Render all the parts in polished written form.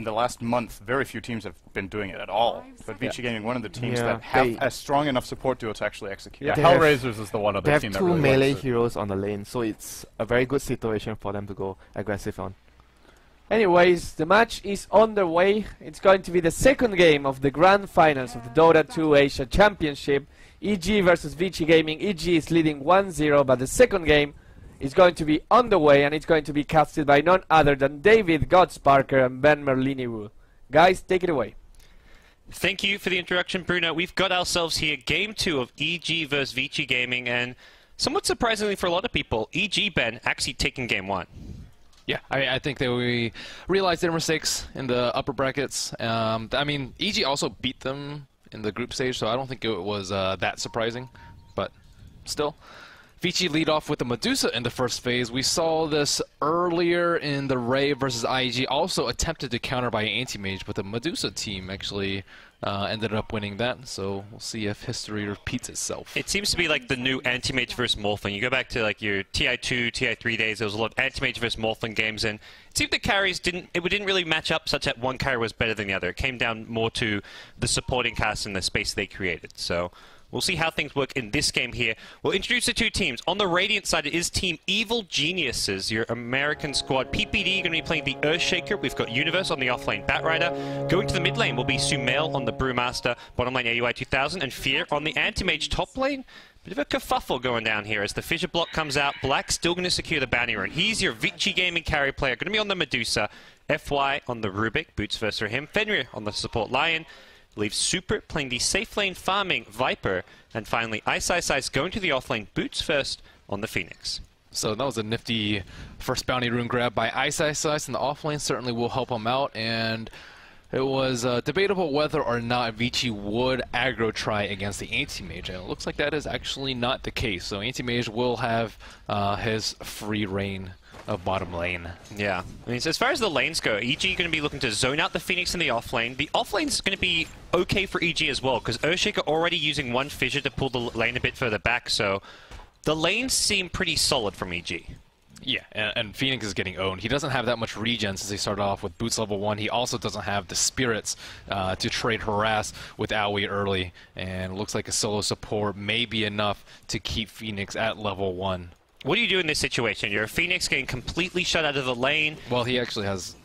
in the last month, very few teams have been doing it at all. But Vici Gaming, one of the teams that have a strong enough support duo to actually execute. Yeah, Hellraisers is the one other team that really They have 2 melee likes it. heroes on the lane, so it's a very good situation for them to go aggressive on. Anyways, the match is underway. It's going to be the second game of the grand finals of the Dota 2 Asia Championship. EG versus Vici Gaming. EG is leading 1-0, but the second game is going to be on the way, and it's going to be casted by none other than David Gottsparker and Ben Merlini. Guys, take it away. Thank you for the introduction, Bruno. We've got ourselves here Game 2 of EG versus Vici Gaming, and somewhat surprisingly for a lot of people, EG, Ben, actually taking Game 1. Yeah, I think that we realized their mistakes in the upper brackets. I mean, EG also beat them in the group stage, so I don't think it was that surprising. But still, Vici lead off with the Medusa in the first phase. We saw this earlier in the Ray versus IG, also attempted to counter by Anti-Mage, but the Medusa team actually ended up winning that, so we'll see if history repeats itself. It seems to be like the new Anti-Mage versus Morphin. You go back to like your TI2, TI3 days, there was a lot of Anti-Mage versus Morphin games, and it seemed the carries didn't really match up such that one carry was better than the other. It came down more to the supporting cast and the space they created. So we'll see how things work in this game here. We'll introduce the two teams. On the Radiant side, it is Team Evil Geniuses, your American squad. PPD going to be playing the Earthshaker. We've got Universe on the offlane Batrider. Going to the mid lane will be Sumail on the Brewmaster, bottom lane AUI 2000, and Fear on the Anti-Mage top lane. Bit of a kerfuffle going down here as the Fissure block comes out. Black still going to secure the bounty rune. He's your Vici Gaming carry player. Going to be on the Medusa. FY on the Rubik. Boots first for him. Fenrir on the support Lion. Leaves Super playing the safe lane farming Viper. And finally, Ice going to the offlane. Boots first on the Phoenix. So that was a nifty first bounty rune grab by Ice in the offlane. Certainly will help him out. And it was debatable whether or not Vici would aggro try against the Anti-Mage. And it looks like that is actually not the case. So Anti-Mage will have his free reign of bottom lane. Yeah. I mean, so as far as the lanes go, EG going to be looking to zone out the Phoenix in the offlane. The offlane's going to be okay for EG as well, because Earthshaker already using one Fissure to pull the lane a bit further back, so the lanes seem pretty solid from EG. Yeah, and Phoenix is getting owned. He doesn't have that much regen since he started off with Boots level 1. He also doesn't have the spirits to trade Harass with Aoi early, and it looks like a solo support may be enough to keep Phoenix at level 1. What do you do in this situation? You're a Phoenix getting completely shut out of the lane. Well, he actually has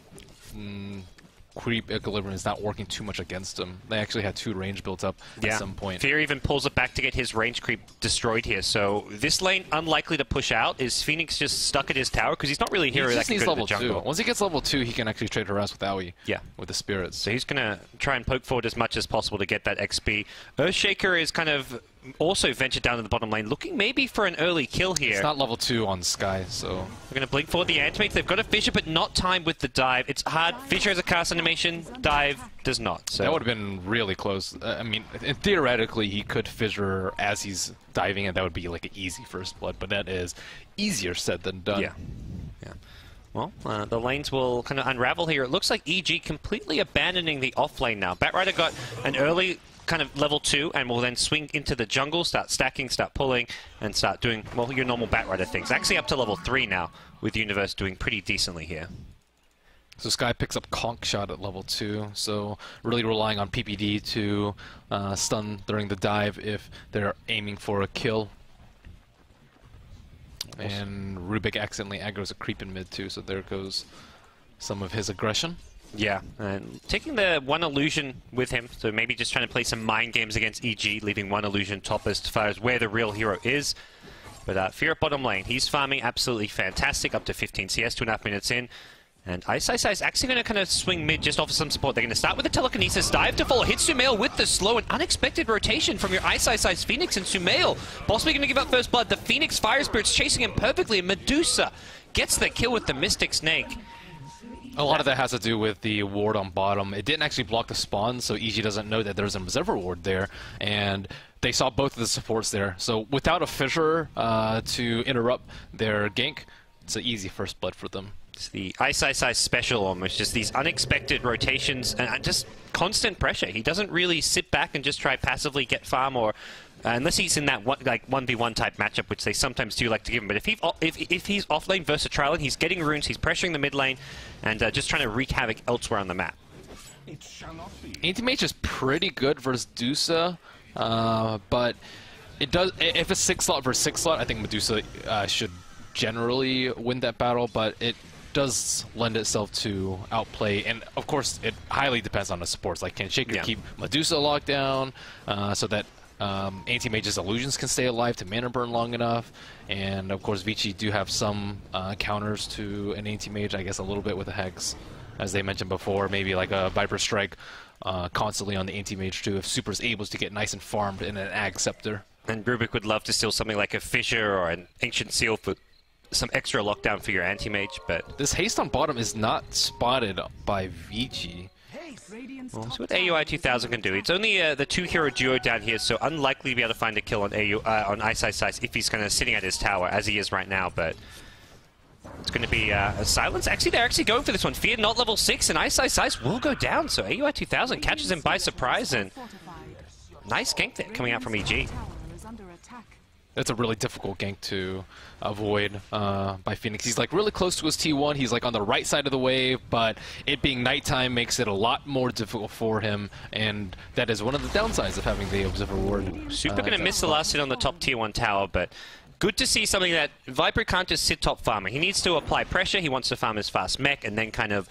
Creep Equilibrium is not working too much against him. They actually had 2 range built up at some point. Fear even pulls it back to get his range creep destroyed here. So this lane unlikely to push out. Is Phoenix just stuck at his tower? Because he's not really a hero that can go to the jungle. Once he gets level 2, he can actually trade Harass with Aoi. Yeah. With the spirits. So he's going to try and poke forward as much as possible to get that XP. Earthshaker is kind of also ventured down to the bottom lane, looking maybe for an early kill here. It's not level 2 on Sky, so we're going to blink forward the Anti-Mage. They've got a Fissure, but not timed with the dive. It's hard. Fissure has a cast animation, dive does not. So that would have been really close. I mean, theoretically, he could Fissure as he's diving, and that would be like an easy first blood, but that is easier said than done. Yeah. Yeah. Well, the lanes will kind of unravel here. It looks like EG completely abandoning the offlane now. Batrider got an early kind of level 2 and will then swing into the jungle, start stacking, start pulling, and start doing, well, your normal Batrider things. Actually up to level 3 now, with Universe doing pretty decently here. So Sky picks up Conk Shot at level 2, so really relying on PPD to stun during the dive if they're aiming for a kill. And Rubik accidentally aggroes a creep in mid too, so there goes some of his aggression. Yeah, and taking the one illusion with him, so maybe just trying to play some mind games against EG, leaving one illusion top as far as where the real hero is. But Fear at bottom lane, he's farming absolutely fantastic, up to 15 CS, 2.5 minutes in. And Ice is actually going to kind of swing mid, just offer some support. They're going to start with the telekinesis dive to follow. Hit Sumail with the slow and unexpected rotation from your Ice Phoenix, and Sumail possibly going to give up first blood. The Phoenix Fire Spirit's chasing him perfectly, and Medusa gets the kill with the Mystic Snake. A lot of that has to do with the ward on bottom. It didn't actually block the spawn, so EG doesn't know that there's an observer ward there, and they saw both of the supports there. So without a Fissure to interrupt their gank, it's an easy first blood for them. It's the Ice special almost, just these unexpected rotations and just constant pressure. He doesn't really sit back and just try passively get farm, or unless he's in that like 1v1 type matchup, which they sometimes do like to give him. But if he's off lane versatility, he's getting runes, he's pressuring the mid lane, and just trying to wreak havoc elsewhere on the map. Anti-Mage is pretty good versus Medusa, but it does. If it's 6 slot versus 6 slot, I think Medusa should generally win that battle, but it does lend itself to outplay, and of course it highly depends on the supports. Like, can Shaker keep Medusa locked down so that Anti-Mage's illusions can stay alive to mana burn long enough? And of course Vici do have some counters to an Anti-Mage, I guess a little bit with a Hex, as they mentioned before, maybe like a Viper Strike constantly on the Anti-Mage too, if Super's able to get nice and farmed in an Ag Scepter. And Rubik would love to steal something like a Fissure or an Ancient Seal for some extra lockdown for your Anti-Mage, but this haste on bottom is not spotted by Vici. Well, see what AUI 2000 can do. It's only the 2-hero duo down here, so unlikely to be able to find a kill on on Ice if he's kind of sitting at his tower, as he is right now, but it's going to be a silence. Actually, they're actually going for this one. Fear not level 6, and Ice will go down, so AUI 2000 catches him by surprise, and nice gank there coming out from EG. That's a really difficult gank to avoid by Phoenix. He's like really close to his T1. He's like on the right side of the wave, but it being nighttime makes it a lot more difficult for him, and that is one of the downsides of having the Observer Ward. Super going to miss the last hit on the top Tier 1 tower, but good to see something that Viper can't just sit top farmer. He needs to apply pressure. He wants to farm his fast mech and then kind of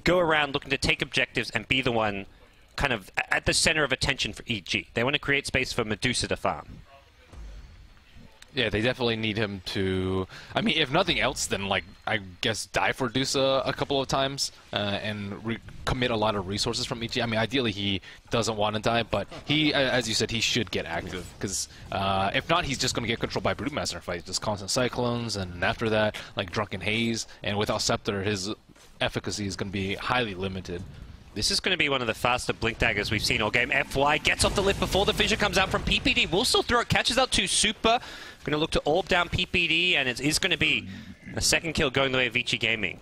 go around looking to take objectives and be the one kind of at the center of attention for EG. They want to create space for Medusa to farm. Yeah, they definitely need him to, I mean, if nothing else, then, like, I guess die for Medusa a couple of times and commit a lot of resources from EG. I mean, ideally he doesn't want to die, but he, as you said, he should get active, because if not, he's just going to get controlled by Brewmaster if just constant Cyclones, and after that, like, Drunken Haze, and without Scepter, his efficacy is going to be highly limited. This is going to be one of the faster Blink Daggers we've seen all game. FY gets off the lift before the Fissure comes out from PPD. Will still throw it, catches out to Super. Going to look to orb down PPD, and it is going to be a second kill going the way of Vici Gaming.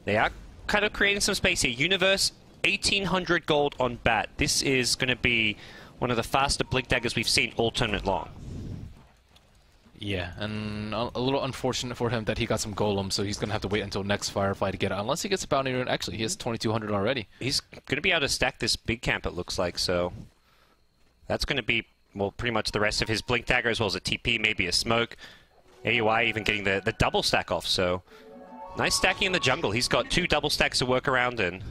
They are kind of creating some space here. Universe, 1800 gold on Bat. This is going to be one of the faster Blink Daggers we've seen all tournament long. Yeah, and a little unfortunate for him that he got some golems, so he's going to have to wait until next Firefly to get it, unless he gets a bounty rune. Actually, he has 2200 already. He's going to be able to stack this big camp, it looks like, so that's going to be, well, pretty much the rest of his Blink Dagger, as well as a TP, maybe a smoke. AUI even getting the double stack off, so nice stacking in the jungle. He's got 2 double stacks to work around, and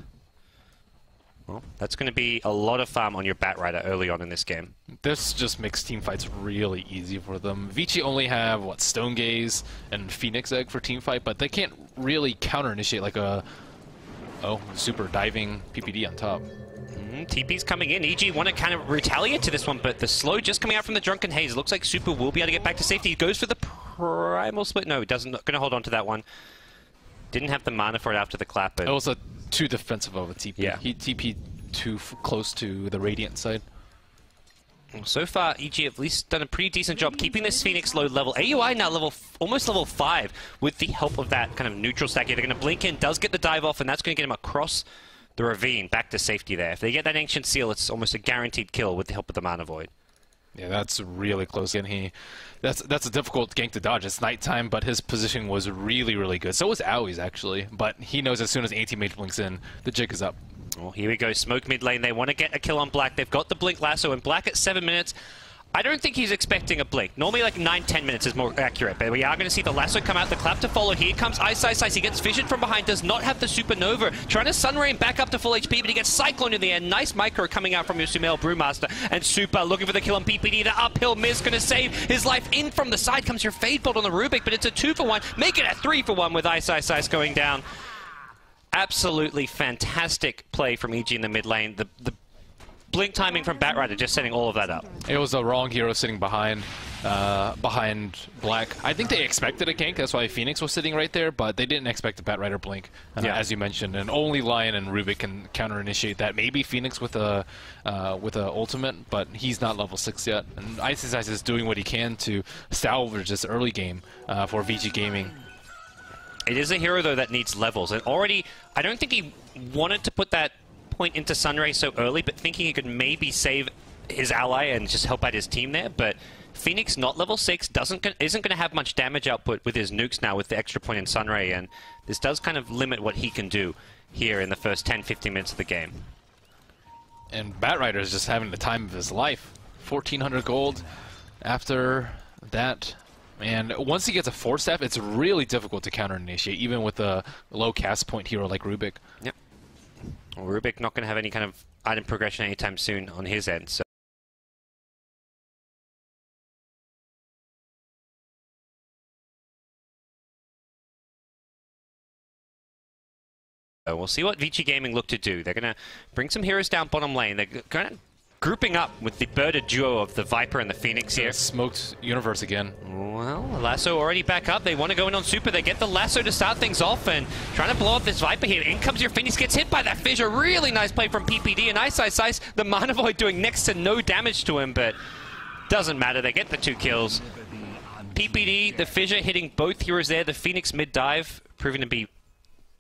well, that's going to be a lot of farm on your Bat Rider early on in this game. This just makes team fights really easy for them. Vici only have, what, Stone Gaze and Phoenix Egg for team fight, but they can't really counter-initiate like a, super diving PPD on top. TP's coming in. EG want to kind of retaliate to this one, but the slow just coming out from the Drunken Haze. Looks like Super will be able to get back to safety. He goes for the Primal Split. No, he doesn't. Going to hold on to that one. Didn't have the mana for it after the clap. But it was too defensive of a TP. Yeah. He TP'd too close to the Radiant side. So far, EG have at least done a pretty decent job keeping this Phoenix low level. AUI now almost level 5 with the help of that kind of neutral stack here. They're going to blink in, does get the dive off, and that's going to get him across the ravine back to safety there. If they get that Ancient Seal, it's almost a guaranteed kill with the help of the Mana Void. Yeah, that's really close. And that's a difficult gank to dodge. It's nighttime, but his position was really, really good. So was Aui's, actually. But he knows as soon as Anti-Mage blinks in, the jig is up. Well, here we go. Smoke mid lane. They want to get a kill on Black. They've got the Blink Lasso, and Black at 7 minutes. I don't think he's expecting a blink. Normally, like 9-10 minutes is more accurate, but we are going to see the lasso come out, the clap to follow. Here comes Ice. He gets fissured from behind, does not have the Supernova. Trying to Sunray back up to full HP, but he gets Cyclone in the end. Nice micro coming out from your Sumail Brewmaster. And Super looking for the kill on PPD. The uphill miss going to save his life. In from the side comes your Fade Bolt on the Rubik, but it's a 2-for-1. Make it a 3-for-1 with Ice going down. Absolutely fantastic play from EG in the mid lane. The blink timing from Batrider just setting all of that up. It was the wrong hero sitting behind Black. I think they expected a gank, that's why Phoenix was sitting right there, but they didn't expect a Batrider blink, as you mentioned. And only Lion and Rubik can counter-initiate that. Maybe Phoenix with a ultimate, but he's not level 6 yet. And Ice is doing what he can to salvage this early game for Vici Gaming. It is a hero, though, that needs levels. And already, I don't think he wanted to put that point into Sunray so early, but thinking he could maybe save his ally and just help out his team there. But Phoenix, not level 6, isn't going to have much damage output with his nukes now with the extra point in Sunray, and this does kind of limit what he can do here in the first 10-15 minutes of the game. And Batrider is just having the time of his life. 1,400 gold after that. And once he gets a 4-staff, it's really difficult to counter-initiate, even with a low cast point hero like Rubik. Yep. Well, Rubik not going to have any kind of item progression anytime soon on his end. So we'll see what Vici Gaming look to do. They're going to bring some heroes down bottom lane. They're kind of grouping up with the birded duo of the Viper and the Phoenix here. Smoked Universe again. Well, Lasso already back up. They want to go in on Super. They get the Lasso to start things off and trying to blow up this Viper here. In comes your Phoenix, gets hit by that Fissure. Really nice play from PPD. And Ice, the Mana Void doing next to no damage to him, but doesn't matter. They get the 2 kills. PPD, the Fissure hitting both heroes there. The Phoenix mid-dive proving to be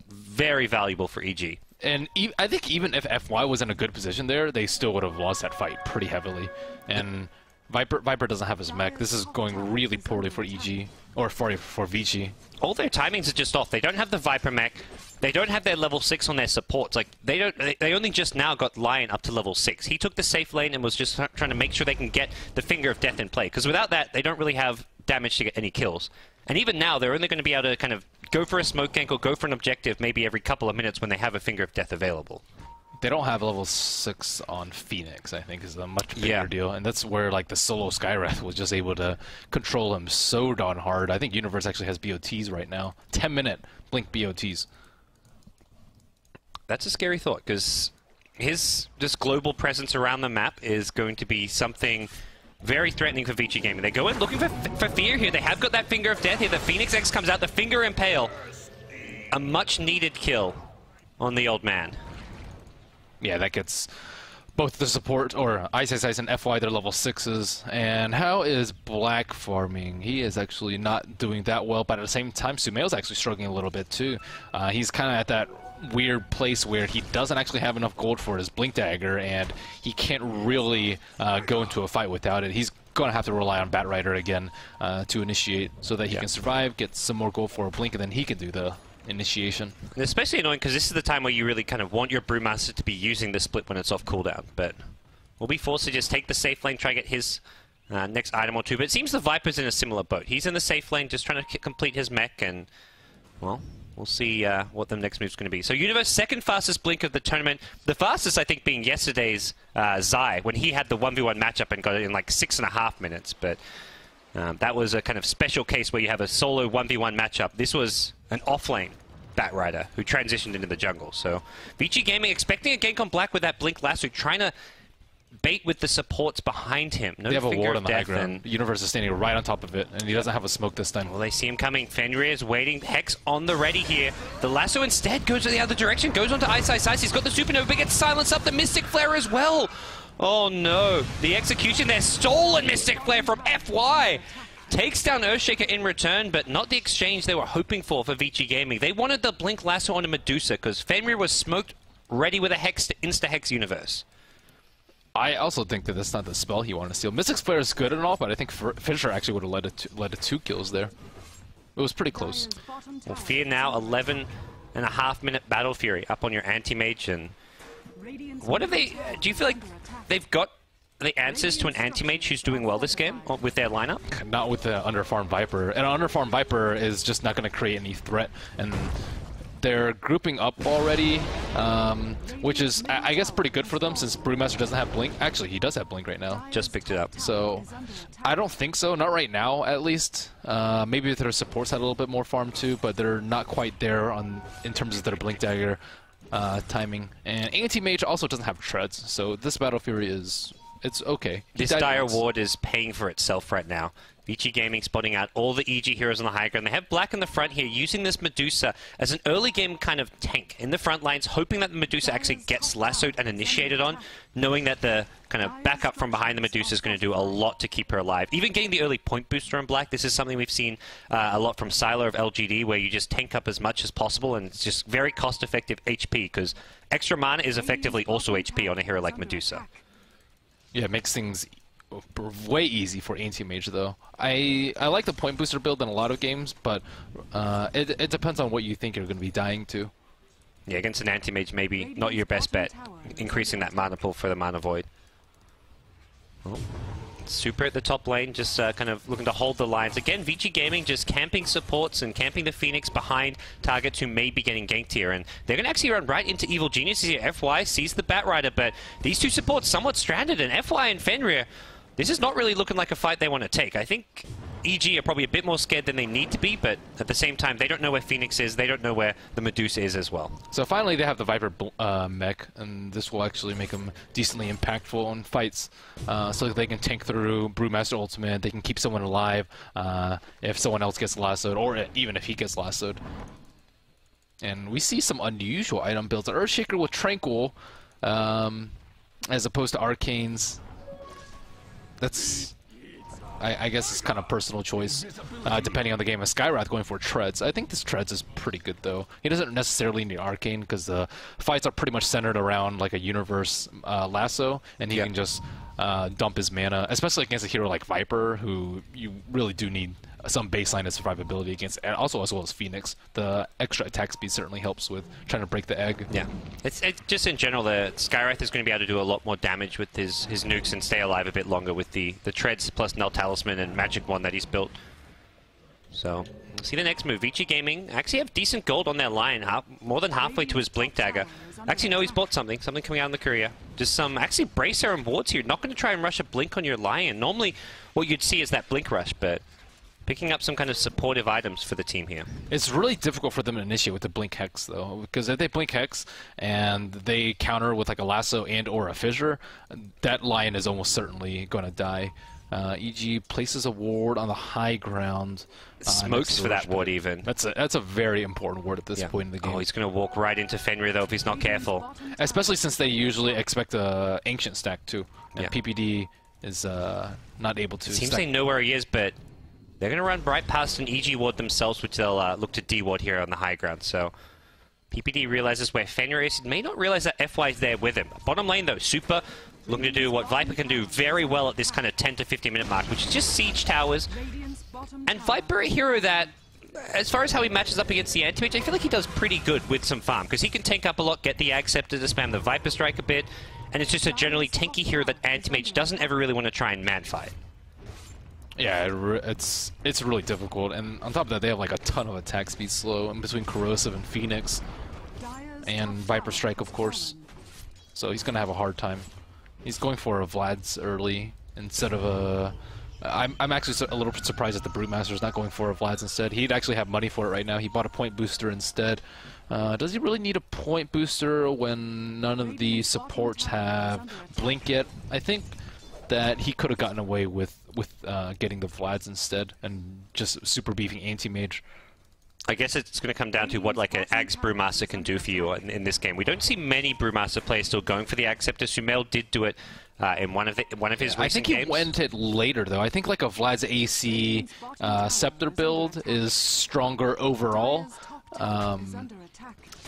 very valuable for EG. And I think even if FY was in a good position there, they still would have lost that fight pretty heavily. And Viper doesn't have his mech. This is going really poorly for EG, or for Vici. All their timings are just off. They don't have the Viper mech. They don't have their level 6 on their supports. Like they only just now got Lion up to level 6. He took the safe lane and was just trying to make sure they can get the Finger of Death in play. Because without that, they don't really have damage to get any kills. And even now, they're only going to be able to kind of go for a smoke gank or go for an objective maybe every couple of minutes when they have a Finger of Death available. They don't have level 6 on Phoenix, I think, is a much bigger deal. And that's where like the solo Skywrath was just able to control him so darn hard. I think Universe actually has BOTs right now. 10-minute Blink BOTs. That's a scary thought, because his just global presence around the map is going to be something very threatening for Vici Gaming. They go in looking for fear here. They have got that Finger of Death here. The Phoenix X comes out, the Finger Impale. A much-needed kill on the old man. Yeah, that gets both the support, or Ice and FY, they're level 6s. And how is Black farming? He is actually not doing that well, but at the same time, Sumail's actually struggling a little bit too. He's kind of at that weird place where he doesn't actually have enough gold for his Blink Dagger, and he can't really go into a fight without it. He's going to have to rely on Batrider again to initiate so that he can survive, get some more gold for a Blink, and then he can do the initiation. And especially annoying because this is the time where you really kind of want your Brewmaster to be using the split when it's off cooldown, but we'll be forced to just take the safe lane, try to get his next item or two. But it seems the Viper's in a similar boat. He's in the safe lane just trying to complete his mech, and well, we'll see what the next move's going to be. So Universe, second fastest Blink of the tournament. The fastest, I think, being yesterday's Zai, when he had the 1v1 matchup and got it in like 6.5 minutes. But that was a kind of special case where you have a solo 1v1 matchup. This was an offlane Batrider who transitioned into the jungle. So Vici Gaming expecting a gank on Black with that Blink Lasso, trying to bait with the supports behind him. No, they have a ward on the high ground. Universe is standing right on top of it, and he doesn't have a smoke this time. Well, they see him coming. Fenrir is waiting. Hex on the ready here. The Lasso instead goes to the other direction, goes onto Ice. He's got the Supernova, but gets silenced up. The Mystic Flare as well. Oh no. The execution there, stolen Mystic Flare from FY. Takes down Earthshaker in return, but not the exchange they were hoping for Vici Gaming. They wanted the Blink Lasso on a Medusa, because Fenrir was smoked, ready with a Hex to insta-Hex Universe. I also think that that's not the spell he wanted to steal. Mystic Flare is good and all, but I think Fisher actually would have led to 2 kills there. It was pretty close. Well, Fear now 11.5-minute Battle Fury up on your Anti-Mage, and what have they... Do you feel like they've got the answers to an Anti-Mage who's doing well this game with their lineup? Not with the Underfarm Viper. And an Underfarm Viper is just not going to create any threat, and they're grouping up already, which is, I guess, pretty good for them since Brewmaster doesn't have Blink. Actually, he does have Blink right now. Just picked it up. So, I don't think so. Not right now, at least. Maybe their supports had a little bit more farm too, but they're not quite there in terms of their Blink Dagger timing. And Anti-Mage also doesn't have Treads, so this Battle Fury is... It's okay. This Dire Ward is paying for itself right now. Vici Gaming spotting out all the EG heroes on the high ground. They have Black in the front here, using this Medusa as an early game kind of tank in the front lines, hoping that the Medusa actually gets lassoed and initiated on, knowing that the kind of backup from behind the Medusa is going to do a lot to keep her alive. Even getting the early point booster on Black, this is something we've seen a lot from Sylar of LGD, where you just tank up as much as possible, and it's just very cost-effective HP, because extra mana is effectively also HP on a hero like Medusa. Yeah, it makes things way easy for Anti-Mage, though. I like the point booster build in a lot of games, but it depends on what you think you're going to be dying to. Yeah, against an Anti-Mage, maybe not your best bet. increasing that mana pool for the Mana Void. Oh. Super at the top lane, just kind of looking to hold the lines. Again, Vici Gaming just camping supports and camping the Phoenix behind targets who may be getting ganked here. And they're going to actually run right into Evil Geniuses here. FY sees the Batrider, but these two supports somewhat stranded. And FY and Fenrir, this is not really looking like a fight they want to take. I think EG are probably a bit more scared than they need to be, but at the same time, they don't know where Phoenix is. They don't know where the Medusa is as well. So finally, they have the Viper mech, and this will actually make them decently impactful in fights, so that they can tank through Brewmaster Ultimate. They can keep someone alive if someone else gets lassoed, or even if he gets lassoed. And we see some unusual item builds. Earthshaker with Tranquil, as opposed to Arcanes. That's... I guess it's kind of personal choice, depending on the game. Of Skywrath going for Treads. I think this Treads is pretty good, though. He doesn't necessarily need Arcane, because the fights are pretty much centered around like a universe lasso, and he can just dump his mana, especially against a hero like Viper, who you really do need some baseline of survivability against, and also as well as Phoenix. The extra attack speed certainly helps with trying to break the egg. Yeah, it's just in general, the Skywrath is going to be able to do a lot more damage with his nukes and stay alive a bit longer with the Treads plus Null Talisman and Magic Wand that he's built. So, see the next move. Vici Gaming actually have decent gold on their line, more than halfway to his Blink Dagger. Actually, no, he's bought something coming out in the courier. Just some, actually, Bracer and Wards here. Not going to try and rush a Blink on your Lion. Normally, what you'd see is that Blink rush, but picking up some kind of supportive items for the team here. It's really difficult for them to initiate with the Blink Hex, though, because if they Blink Hex and they counter with like a Lasso and or a Fissure, that Lion is almost certainly going to die. EG places a ward on the high ground. Smokes for that ward even. That's a very important ward at this point in the game. Oh, he's going to walk right into Fenrir, though, if he's not careful. Especially since they usually expect a Ancient stack, too. And PPD is not able to Seems they know where he is, but they're going to run right past an EG ward themselves, which they'll look to D-ward here on the high ground. So PPD realizes where Fenrir is. May not realize that FY is there with him. Bottom lane, though, Super looking to do what Viper can do very well at this kind of 10 to 15 minute mark, which is just siege towers. And Viper, a hero that, as far as how he matches up against the Anti-Mage, I feel like he does pretty good with some farm, because he can tank up a lot, get the Ag Scepter to spam the Viper Strike a bit, and it's just a generally tanky hero that Anti-Mage doesn't ever really want to try and man-fight. Yeah, it's really difficult, and on top of that, they have like a ton of attack speed slow in between Corrosive and Phoenix, and Viper Strike, of course. So he's gonna have a hard time. He's going for a Vlad's early instead of a... I'm actually a little surprised that the Brewmaster's not going for a Vlad's instead. He'd actually have money for it right now. He bought a point booster instead. Does he really need a point booster when none of the supports have Blink yet? I think that he could have gotten away with getting the Vlad's instead and just super beefing Anti-Mage. I guess it's going to come down to what like an Ags Brewmaster can do for you in this game. We don't see many Brewmaster players still going for the Ag Scepter. Sumail did do it in one of his recent games. I think he went it later, though. I think like a Vlad's AC Scepter build is stronger overall.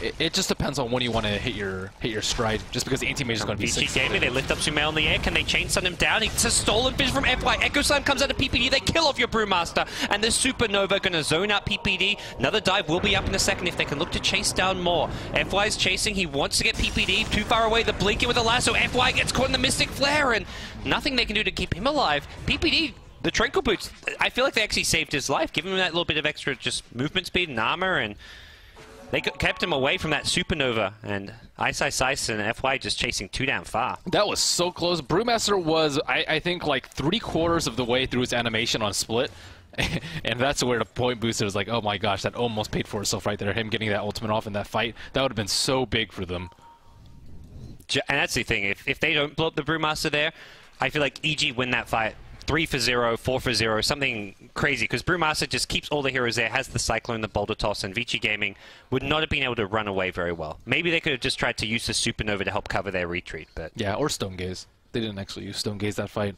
It just depends on when you want to hit your stride, just because the Anti-Mage is going to be Vici Gaming, they lift up Sumail in the air. Can they chain stun him down? It's a stolen fish from FY. Echo Slam comes out of PPD. They kill off your Brewmaster. And the Supernova going to zone out PPD. Another dive will be up in a second if they can look to chase down more. FY is chasing. He wants to get PPD too far away. The Blinking with a lasso. FY gets caught in the Mystic Flare, and nothing they can do to keep him alive. PPD, the Tranquil Boots, I feel like they actually saved his life, giving him that little bit of extra just movement speed and armor, and they kept him away from that Supernova, and Ice and FY just chasing too damn far. That was so close. Brewmaster was, I think, like 3/4 of the way through his animation on Split, and that's where the point booster was like, oh my gosh, that almost paid for itself right there. Him getting that ultimate off in that fight, that would have been so big for them. And that's the thing, if they don't blow up the Brewmaster there, I feel like EG win that fight 3-0, 4-0, something crazy, because Brewmaster just keeps all the heroes there, has the Cyclone, the Boulder Toss, and Vici Gaming would not have been able to run away very well. Maybe they could have just tried to use the Supernova to help cover their retreat, but... Yeah, or Stone Gaze. They didn't actually use Stone Gaze that fight.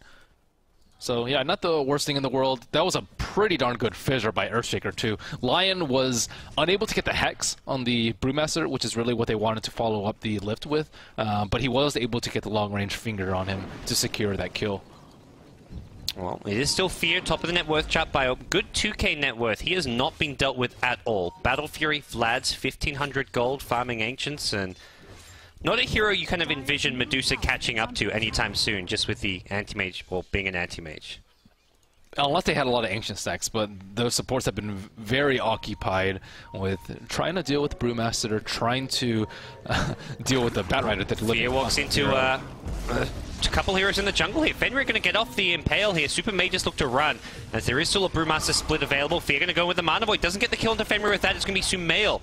So, yeah, not the worst thing in the world. That was a pretty darn good fissure by Earthshaker, too. Lion was unable to get the Hex on the Brewmaster, which is really what they wanted to follow up the lift with, but he was able to get the long-range finger on him to secure that kill. Well, it is still Fear, top of the net worth chart by a good 2k net worth. He has not been dealt with at all. Battle Fury, Vlad's 1500 gold, farming Ancients, and not a hero you kind of envision Medusa catching up to anytime soon, just with the anti-mage, well, being an anti-mage. Unless they had a lot of ancient stacks, but those supports have been very occupied with trying to deal with Brewmaster, trying to deal with the Batrider that Fear walks into a couple heroes in the jungle here. Fenrir going to get off the Impale here. Super Mages look to run, as there is still a Brewmaster split available. Fear going to go with the Mana Void. Doesn't get the kill into Fenrir with that. It's going to be Sumail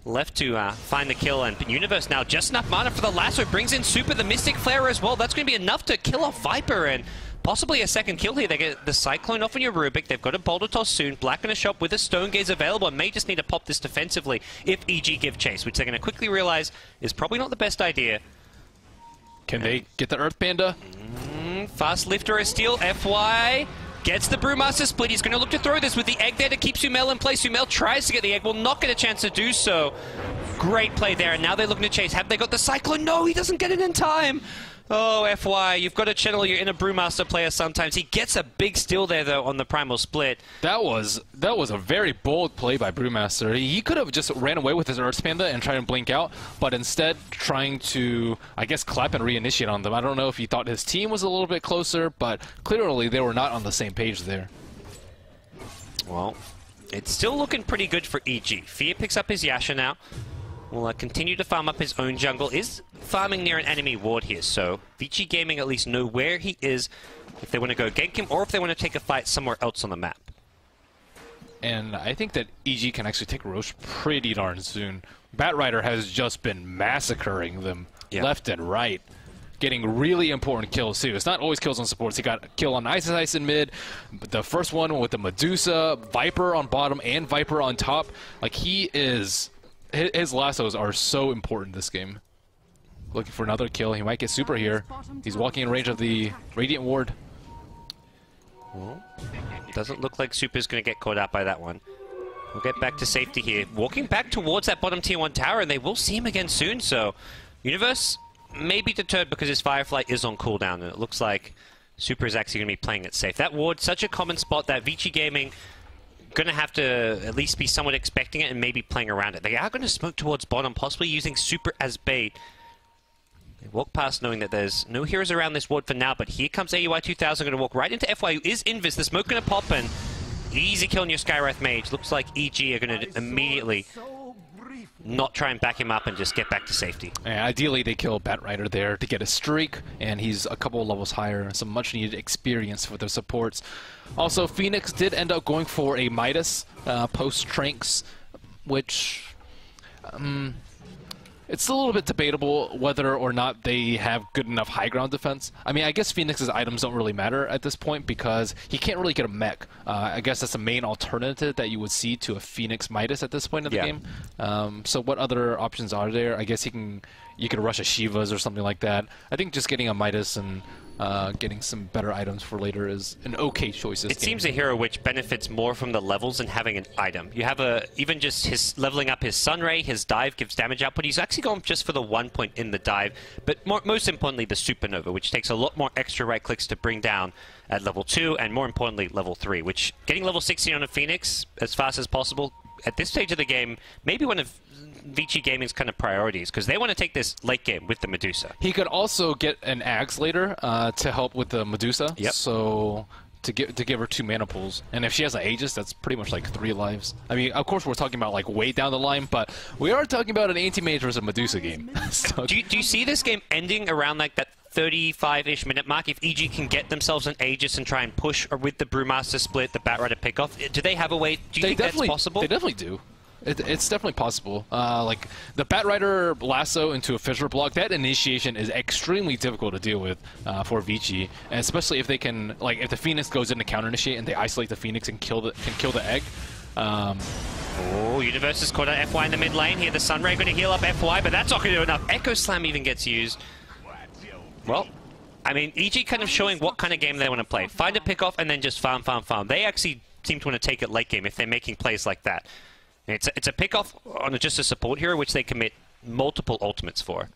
left to find the kill, and Universe now just enough mana for the lasso. Brings in Super, the Mystic Flare as well. That's going to be enough to kill off Viper, and possibly a second kill here. They get the Cyclone off on your Rubik. They've got a Boulder Toss soon. Black going to shop with a Stone Gaze available, and may just need to pop this defensively if EG give chase, which they're going to quickly realize is probably not the best idea. Can they get the Earth Panda? Fast Lifter of Steel, FY. Gets the Brewmaster split. He's going to look to throw this with the egg there to keep Sumail in place. Sumail tries to get the egg, will not get a chance to do so. Great play there, and now they're looking to chase. Have they got the Cyclone? No, he doesn't get it in time. Oh, FY, you've got to channel your inner Brewmaster player sometimes. He gets a big steal there, though, on the Primal Split. That was a very bold play by Brewmaster. He could have just ran away with his Earth Panda and tried to blink out, but instead trying to, I guess, clap and reinitiate on them. I don't know if he thought his team was a little bit closer, but clearly they were not on the same page there. Well, it's still looking pretty good for EG. Fear picks up his Yasha now. Will continue to farm up his own jungle. Is farming near an enemy ward here, so Vici Gaming at least know where he is if they want to go gank him or if they want to take a fight somewhere else on the map. And I think that EG can actually take Roche pretty darn soon. Batrider has just been massacring them left and right, getting really important kills too. It's not always kills on supports. He got a kill on Ice in mid, the first one with the Medusa, Viper on bottom, and Viper on top. Like, he is... His lassos are so important this game. Looking for another kill. He might get Super here. He's walking in range of the Radiant Ward. Well, doesn't look like Super's going to get caught out by that one. We'll get back to safety here. Walking back towards that bottom tier 1 tower, and they will see him again soon, so Universe may be deterred because his Firefly is on cooldown, and it looks like Super is actually going to be playing it safe. That ward, such a common spot that Vici Gaming going to have to at least be somewhat expecting it and maybe playing around it. They are going to smoke towards bottom, possibly using Super as bait. They walk past knowing that there's no heroes around this ward for now, but here comes AUI 2000, going to walk right into FY, who is invis. The smoke going to pop, and easy kill on your Skywrath Mage. Looks like EG are going to immediately not try and back him up and just get back to safety. Yeah, ideally, they kill Batrider there to get a streak, and he's a couple of levels higher. Some much-needed experience for their supports. Also, Phoenix did end up going for a Midas post-Tranks, which... it's a little bit debatable whether or not they have good enough high ground defense. I mean, I guess Phoenix's items don't really matter at this point because he can't really get a mech. I guess that's the main alternative that you would see to a Phoenix Midas at this point of the game. So what other options are there? I guess you could rush a Shivas or something like that. I think just getting a Midas and getting some better items for later is an okay choice. It seems a hero which benefits more from the levels than having an item. You have even just his leveling up his Sunray, his dive gives damage output. He's actually going just for the 1 point in the dive, but most importantly the Supernova, which takes a lot more extra right clicks to bring down at level 2, and more importantly level 3, which getting level 16 on a Phoenix as fast as possible at this stage of the game may be one of Vici Gaming's kind of priorities, because they want to take this late game with the Medusa. He could also get an Axe later to help with the Medusa. So to give her 2 mana pools, and if she has an Aegis, that's pretty much like 3 lives. I mean, of course we're talking about like way down the line, but we are talking about an anti-mage versus a Medusa game. So do you see this game ending around like that 35-ish minute mark if EG can get themselves an Aegis and try and push, or with the Brewmaster split, the Batrider pickoff? Do they have a way? Do you think that's possible? They definitely do. It's definitely possible. Like the Batrider lasso into a Fissure block, that initiation is extremely difficult to deal with for Vici, and especially if they can, like, if the Phoenix goes into counter initiate and they isolate the Phoenix and kill the egg. Oh, Universe is caught out FY in the mid lane here. The Sunray going to heal up FY, but that's not going to do enough. Echo Slam even gets used. Well, I mean, EG kind of showing what kind of game they want to play. Find a pick off and then just farm. They actually seem to want to take it late game if they're making plays like that. It's a pick off on just a support hero, which they commit multiple ultimates for.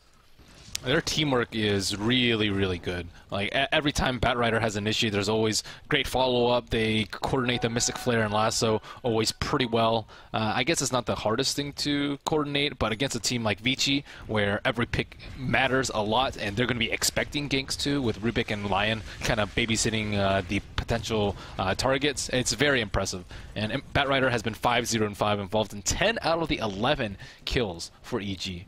Their teamwork is really, really good. Like, every time Batrider has an issue, there's always great follow-up. They coordinate the Mystic Flare and Lasso always pretty well. I guess it's not the hardest thing to coordinate, but against a team like Vici, where every pick matters a lot, and they're going to be expecting ganks too, with Rubik and Lion kind of babysitting the potential targets, it's very impressive. And Batrider has been 5-0-5, involved in 10 out of the 11 kills for EG.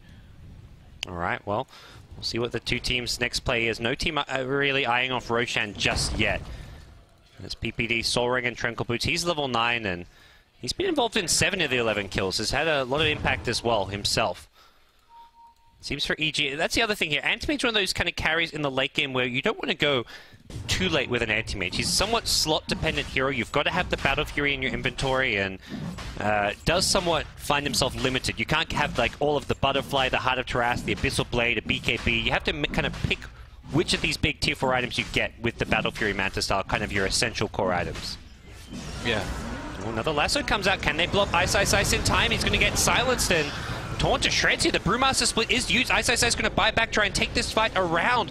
All right, well, we'll see what the two teams' next play is. No team really eyeing off Roshan just yet. It's PPD, Soul Ring, and Tranquil Boots. He's level 9, and he's been involved in 7 of the 11 kills. Has had a lot of impact as well himself. Seems for EG, that's the other thing here. Anti-Mage's one of those kind of carries in the late game where you don't want to go too late with an Anti-Mage. He's a somewhat slot-dependent hero. You've got to have the Battle Fury in your inventory, and does somewhat find himself limited. You can't have like all of the Butterfly, the Heart of Taras, the Abyssal Blade, a BKB. You have to kind of pick which of these big tier 4 items you get with the Battle Fury Manta style, kind of your essential core items. Yeah. Oh, another Lasso comes out. Can they blow up Ice Ice Ice in time? He's going to get silenced and torn to shreds here. The Brewmaster split is used. Ice Ice Ice is going to buy back, try and take this fight around.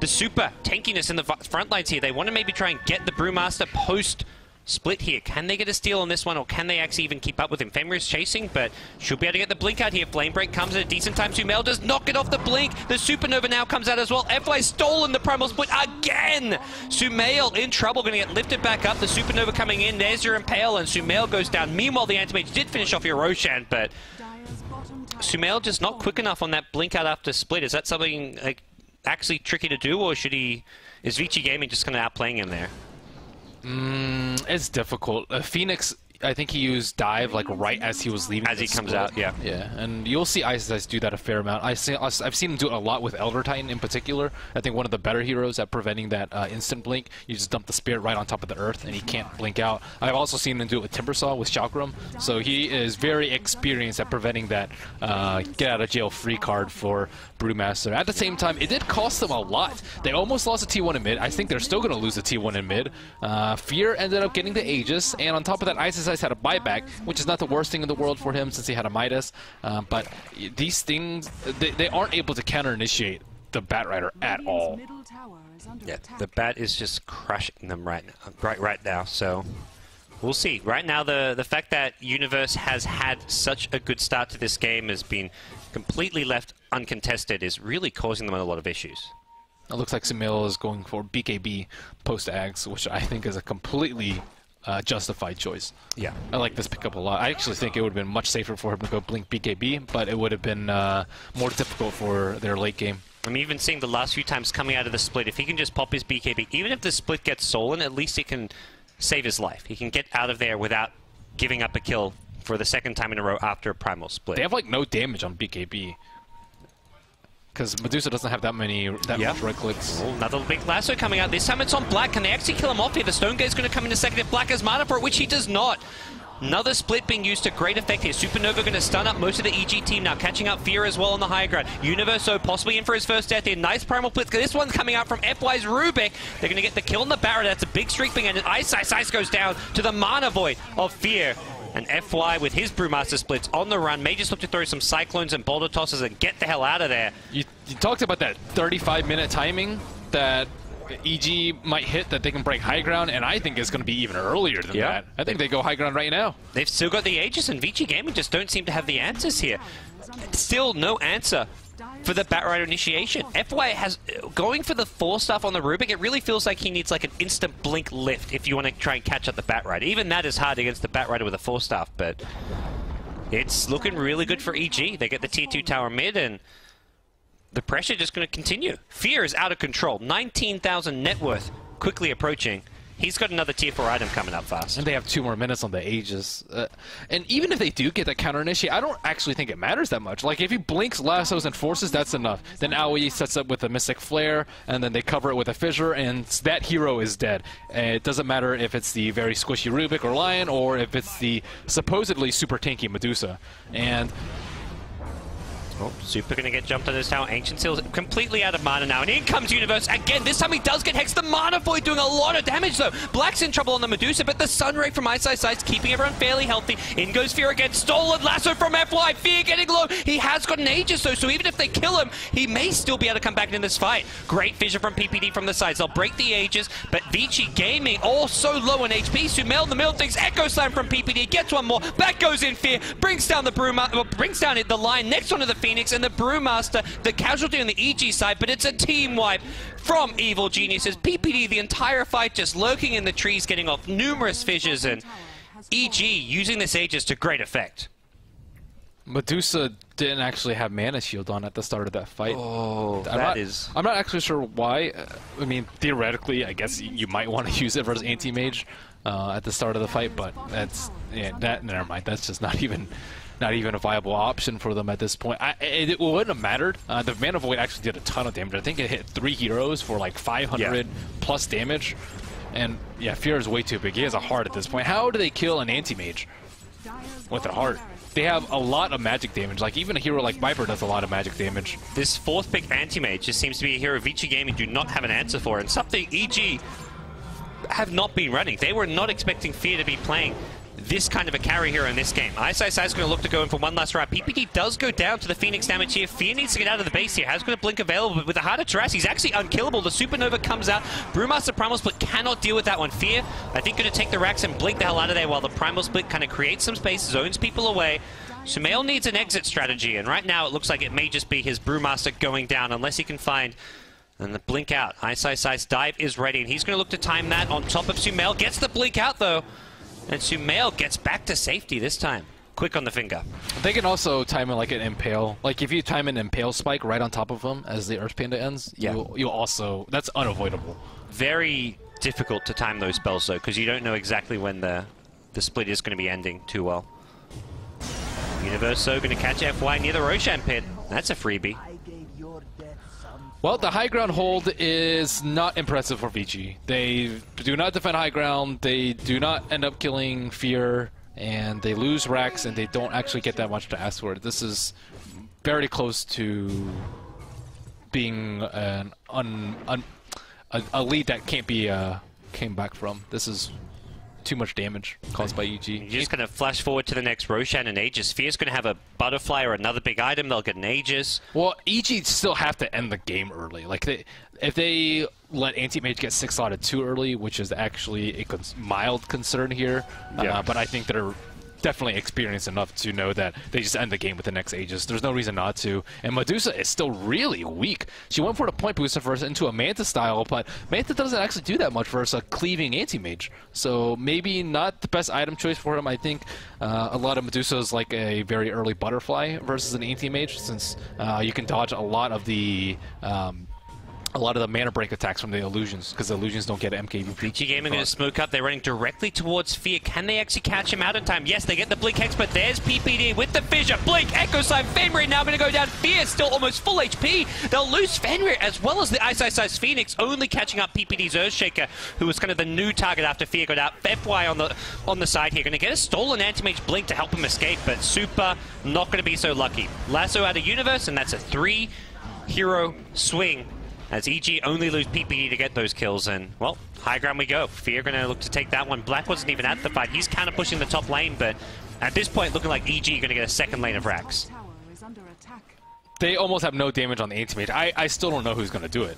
The super tankiness in the front lines here. They want to maybe try and get the Brewmaster post split here. Can they get a steal on this one, or can they actually even keep up with him? Fenrir's chasing, but should be able to get the blink out here. Flame Break comes at a decent time. Sumail does not get off the blink. The Supernova now comes out as well. FY stolen the Primal Split again. Sumail in trouble, going to get lifted back up. The Supernova coming in. There's your Impale, and Sumail goes down. Meanwhile, the Anti-Mage did finish off your Roshan, but Sumail just not quick enough on that blink out after split. Is that something like actually tricky to do, or should he? Is Vici Gaming just kind of outplaying him there? It's difficult. Phoenix, I think he used dive like right as he was leaving. As he comes out, yeah. Yeah, and you'll see Ice Ice do that a fair amount. I've seen him do it a lot with Elder Titan in particular. I think one of the better heroes at preventing that instant blink. You just dump the Spirit right on top of the earth and he can't blink out. I've also seen him do it with Timbersaw, with Chakram. So he is very experienced at preventing that get out of jail free card for Brewmaster. At the same time, it did cost them a lot. They almost lost a T1 in mid. I think they're still going to lose a T1 in mid. Fear ended up getting the Aegis, and on top of that, Ice Ice had a buyback, which is not the worst thing in the world for him since he had a Midas. But these things, they aren't able to counter-initiate the Batrider at all. Yeah, the Bat is just crushing them right now. So we'll see. Right now, the fact that Universe has had such a good start to this game has been completely left uncontested is really causing them a lot of issues. It looks like Sumail is going for BKB post-Ags, which I think is a completely justified choice. Yeah. I like this pickup a lot. I actually think it would have been much safer for him to go blink BKB, but it would have been more difficult for their late game. I'm even seeing the last few times coming out of the split, if he can just pop his BKB, even if the split gets stolen, at least he can save his life. He can get out of there without giving up a kill for the second time in a row after a Primal split. They have like no damage on BKB. Because Medusa doesn't have that much right clicks. Oh, another big Lasso coming out. This time it's on Black. Can they actually kill him off here? The Stone Gate's going to come in a second if Black has mana for it, which he does not. Another split being used to great effect here. Supernova going to stun up most of the EG team now, catching up Fear as well on the higher ground. Universo possibly in for his first death here. Nice Primal Blitz. This one's coming out from FY's Rubik. They're going to get the kill on the Barret. That's a big streak being ended. Ice goes down to the Mana Void of Fear. And FY with his Brewmaster splits on the run may just look to throw some Cyclones and Boulder Tosses and get the hell out of there. You talked about that 35-minute timing that EG might hit, that they can break high ground, and I think it's going to be even earlier than that. I think they go high ground right now. They've still got the Aegis, and Vici Gaming just don't seem to have the answers here. Still no answer for the Batrider initiation. FY has going for the 4-stuff on the Rubik. It really feels like he needs like an instant blink lift if you want to try and catch up the Batrider. Even that is hard against the Batrider with a 4-stuff, but it's looking really good for EG. They get the tier 2 tower mid, and the pressure just going to continue. Fear is out of control. 19,000 net worth quickly approaching. He's got another tier 4 item coming up fast. And they have 2 more minutes on the Aegis. And even if they do get that counter initiate, I don't actually think it matters that much. Like, if he blinks, lassos, and forces, that's enough. Then Aoi sets up with a Mystic Flare, and then they cover it with a Fissure, and that hero is dead. And it doesn't matter if it's the very squishy Rubik or Lion, or if it's the supposedly super tanky Medusa. And Oh, Super gonna get jumped on his tower. Ancient Seal's completely out of mana now. And in comes Universe again. This time he does get hexed. The Mana Void doing a lot of damage though. Black's in trouble on the Medusa, but the Sunray from Ice keeping everyone fairly healthy. In goes Fear again. Stolen Lasso from FY. Fear getting low. He has got an Aegis though, so even if they kill him, he may still be able to come back in this fight. Great vision from PPD from the sides. They'll break the Aegis, but Vici Gaming also low on HP. Sumail in the middle thinks Echo Slam from PPD. Gets one more. Back goes in Fear. Brings down the brings down the line next onto the Phoenix and the Brewmaster, the casualty on the EG side, but it's a team wipe from Evil Geniuses. PPD the entire fight just lurking in the trees, getting off numerous fissures, and EG using this Aegis to great effect. Medusa didn't actually have Mana Shield on at the start of that fight. Oh, I'm not actually sure why. I mean, theoretically, I guess you might want to use it versus Anti-Mage at the start of the fight, but that's never mind. That's just not even a viable option for them at this point. It wouldn't have mattered. The Mana Void actually did a ton of damage. I think it hit 3 heroes for like 500 plus damage. And yeah, Fear is way too big. He has a heart at this point. How do they kill an Anti-Mage with a heart? They have a lot of magic damage. Like, even a hero like Viper does a lot of magic damage. This 4th pick Anti-Mage just seems to be a hero Vici Gaming do not have an answer for, and something EG have not been running. They were not expecting Fear to be playing this kind of a carry hero in this game. Ice is going to look to go in for one last round. PPD does go down to the Phoenix damage here. Fear needs to get out of the base here. Has got a blink available, but with the Heart of Taras, he's actually unkillable. The Supernova comes out. Brewmaster Primal Split cannot deal with that one. Fear, I think, going to take the racks and blink the hell out of there while the Primal Split kind of creates some space, zones people away. Sumail needs an exit strategy, and right now it looks like it may just be his Brewmaster going down unless he can find... And the blink out. Ice dive is ready, and he's going to look to time that on top of Sumail. Gets the blink out, though. And Sumail gets back to safety this time. Quick on the finger. They can also time it like an Impale. Like, if you time an Impale spike right on top of him as the Earth Panda ends, you'll also... That's unavoidable. Very difficult to time those spells, though, because you don't know exactly when the split is going to be ending too well. Universo going to catch FY near the Roshan pit. That's a freebie. Well, the high ground hold is not impressive for Vici. They do not defend high ground, they do not end up killing Fear, and they lose racks, and they don't actually get that much to ask for. This is very close to being a lead that can't be came back from. This is too much damage caused by EG. You're just going to flash forward to the next Roshan and Aegis. Fear's going to have a Butterfly or another big item. They'll get an Aegis. Well, EG still have to end the game early. Like, if they let Anti-Mage get 6-slotted too early, which is actually a mild concern here, but I think they're definitely experienced enough to know that they just end the game with the next Aegis. There's no reason not to. And Medusa is still really weak. She went for the point booster first into a Manta style, but Manta doesn't actually do that much versus a cleaving Anti-Mage. So maybe not the best item choice for him. I think a lot of Medusa is like a very early Butterfly versus an Anti-Mage, since you can dodge a lot of the mana break attacks from the illusions, because the illusions don't get MKB. Vici Gaming going to smoke up. They're running directly towards Fear. Can they actually catch him out in time? Yes, they get the Blink Hex, but there's PPD with the fissure. Blink, Echo Slam, Fenrir now going to go down. Fear still almost full HP. They'll lose Fenrir as well as the Ice Phoenix, only catching up PPD's Earthshaker, who was kind of the new target after Fear got out. FY on the side here. Going to get a stolen Anti-Mage Blink to help him escape, but Super not going to be so lucky. Lasso out of Universe, and that's a 3-hero swing, as EG only lose PPD to get those kills, and, well, high ground we go. Fear going to look to take that one. Black wasn't even at the fight. He's kind of pushing the top lane, but at this point, looking like EG going to get a second lane of racks. They almost have no damage on the Anti-Mage. I still don't know who's going to do it.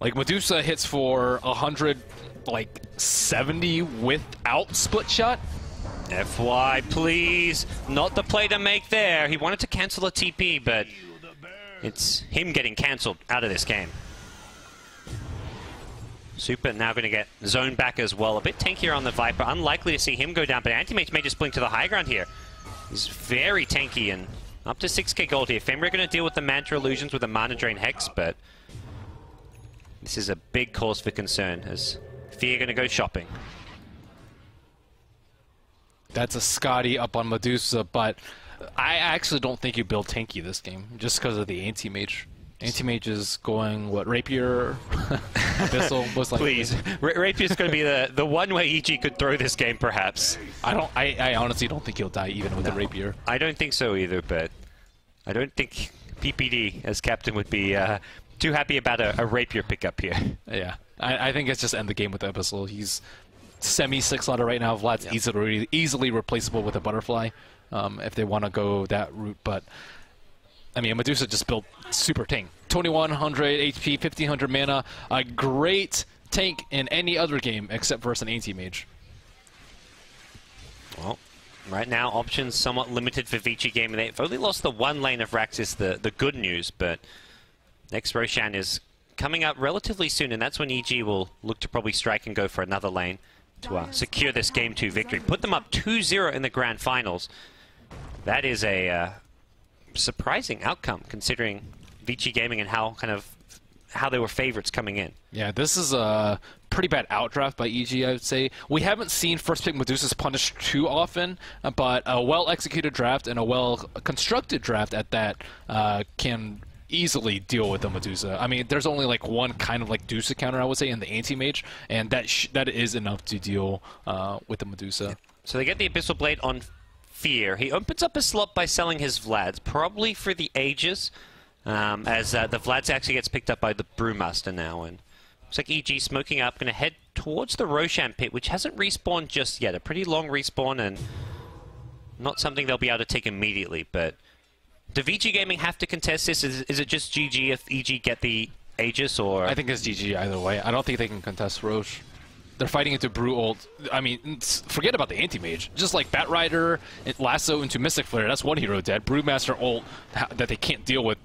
Like, Medusa hits for 170 without split shot. FY, please. Not the play to make there. He wanted to cancel a TP, but it's him getting cancelled out of this game. Super now going to get zone back as well. A bit tankier on the Viper. Unlikely to see him go down, but Anti-Mage may just blink to the high ground here. He's very tanky and up to 6k gold here. Fenrir going to deal with the Mantra Illusions with a Mana Drain Hex, but this is a big cause for concern as Fear going to go shopping. That's a Scotty up on Medusa, but I actually don't think you build tanky this game, just because of the Anti-Mage. Anti-Mage is going, what, Rapier? Abyssal, most likely. Please. Rapier's going to be the one way EG could throw this game, perhaps. I honestly don't think he'll die even with the Rapier. I don't think so either, but I don't think PPD as captain would be too happy about a rapier pickup here. Yeah, I think it's just end the game with Abyssal. He's semi-6-letter right now. Vlad's easily replaceable with a butterfly if they want to go that route. But I mean, Medusa just built super tank. 2100 HP, 1500 mana. A great tank in any other game except versus an anti-mage. Well, right now options somewhat limited for Vici Gaming. They've only lost the one lane of Rax is the good news, but next Roshan is coming up relatively soon, and that's when EG will look to probably strike and go for another lane to secure this Game 2 victory. Put them up 2-0 in the Grand Finals. That is a surprising outcome considering Vici Gaming and how they were favorites coming in. Yeah, this is a pretty bad outdraft by EG, I would say. We haven't seen first pick Medusas punished too often, but a well-executed draft and a well-constructed draft at that can easily deal with the Medusa. I mean, there's only like one kind of like Dusa counter, I would say, in the anti-mage, and that is enough to deal with the Medusa. So they get the Abyssal Blade on Fear. He opens up a slot by selling his Vlads, probably for the Aegis, as the Vlads actually gets picked up by the Brewmaster now, and looks like EG smoking up, going to head towards the Roshan pit, which hasn't respawned just yet. A pretty long respawn, and not something they'll be able to take immediately, but do Vici Gaming have to contest this? Is it just GG if EG get the Aegis, or...? I think it's GG either way. I don't think they can contest Roche. They're fighting into Brew ult. I mean, forget about the anti-mage. Just like Batrider, Lasso into Mystic Flare, that's one hero dead. Brewmaster ult that they can't deal with.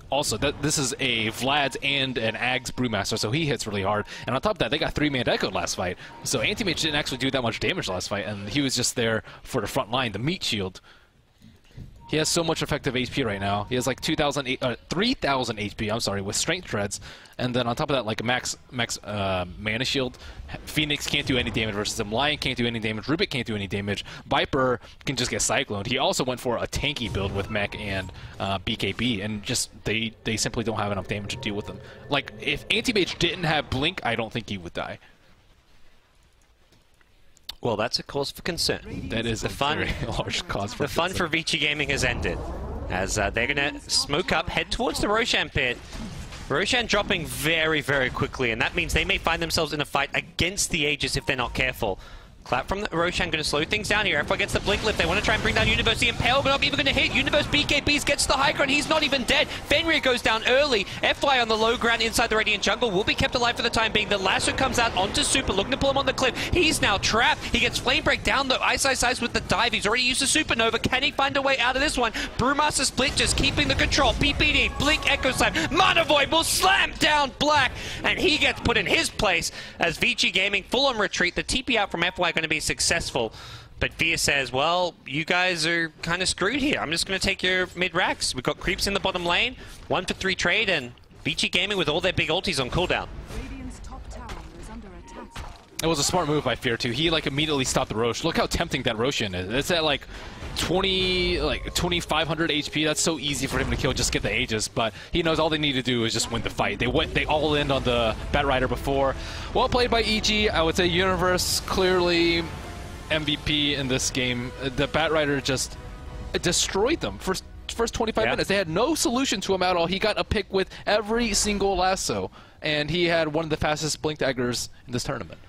Also, this is a Vlad's and an Ag's Brewmaster, so he hits really hard. And on top of that, they got 3-man echoed last fight. So anti-mage didn't actually do that much damage last fight, and he was just there for the front line, the meat shield. He has so much effective HP right now. He has like 3,000 HP, I'm sorry, with Strength Treads. And then on top of that, like max mana shield. Phoenix can't do any damage versus him. Lion can't do any damage. Rubik can't do any damage. Viper can just get cycloned. He also went for a tanky build with mech and BKB, and just they simply don't have enough damage to deal with them. Like, if Anti-Mage didn't have Blink, I don't think he would die. Well, that's a cause for concern. That is a very large cause for concern. The fun for Vici Gaming has ended, as they're going to smoke up, head towards the Roshan pit. Roshan dropping very, very quickly, and that means they may find themselves in a fight against the Aegis if they're not careful. Clap from the Roshan going to slow things down here. F1 gets the blink lift. They want to try and bring down Universe. The Impale, but not even going to hit. Universe BKBs gets the high ground. He's not even dead. Fenrir goes down early. FY on the low ground inside the Radiant Jungle will be kept alive for the time being. The Lasso comes out onto Super, looking to pull him on the cliff. He's now trapped. He gets Flame Break down the Ice with the dive. He's already used a Supernova. Can he find a way out of this one? Brewmaster Split just keeping the control. PPD, Blink, Echo Slam. Mana Void will slam down Black, and he gets put in his place as Vici Gaming full on retreat. The TP out from FY going to be successful. But Via says, well, you guys are kind of screwed here. I'm just going to take your mid-racks. We've got creeps in the bottom lane, 1-for-3 trade, and Vici Gaming with all their big ultis on cooldown. It was a smart move by Fear too. He like immediately stopped the Roche. Look how tempting that Roshan is. It's at like 2,500 HP. That's so easy for him to kill. Just get the Aegis. But he knows all they need to do is just win the fight. They all in on the Batrider before. Well played by EG. I would say Universe clearly MVP in this game. The Batrider just destroyed them. First 25 minutes, they had no solution to him at all. He got a pick with every single lasso, and he had one of the fastest Blink daggers in this tournament.